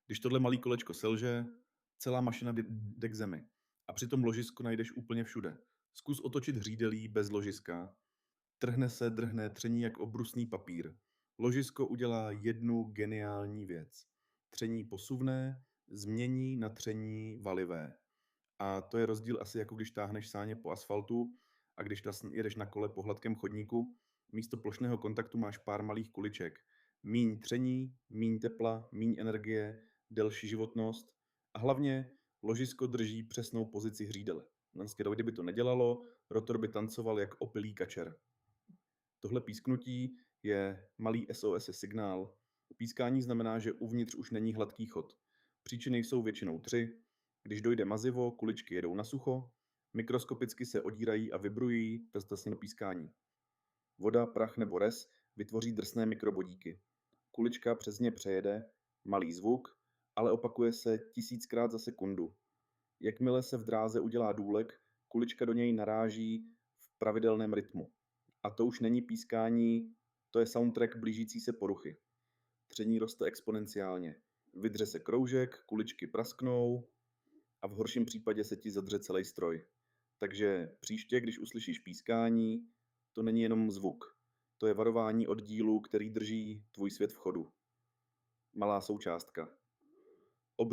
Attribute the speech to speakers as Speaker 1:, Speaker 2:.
Speaker 1: Když tohle malý kolečko selže, celá mašina jde k zemi. A přitom ložisko najdeš úplně všude. Zkus otočit hřídelí bez ložiska. Trhne se, drhne, tření jak obrusný papír. Ložisko udělá jednu geniální věc. Tření posuvné změní na tření valivé. A to je rozdíl asi jako když táhneš sáně po asfaltu a když jedeš na kole po hladkém chodníku, místo plošného kontaktu máš pár malých kuliček. Míň tření, míň tepla, míň energie, delší životnost a hlavně ložisko drží přesnou pozici hřídele. Kdyby to nedělalo, rotor by tancoval jak opilý kačer. Tohle písknutí je malý SOS signál. Pískání znamená, že uvnitř už není hladký chod. Příčiny jsou většinou 3. Když dojde mazivo, kuličky jedou na sucho, mikroskopicky se odírají a vibrují přes pískání. Voda, prach nebo res vytvoří drsné mikrobodíky. Kulička přes ně přejede, malý zvuk, ale opakuje se 1000krát za sekundu. Jakmile se v dráze udělá důlek, kulička do něj naráží v pravidelném rytmu. A to už není pískání, to je soundtrack blížící se poruchy. Tření roste exponenciálně. Vydře se kroužek, kuličky prasknou a v horším případě se ti zadře celý stroj. Takže příště, když uslyšíš pískání, to není jenom zvuk. To je varování od dílu, který drží tvůj svět v chodu. Malá součástka.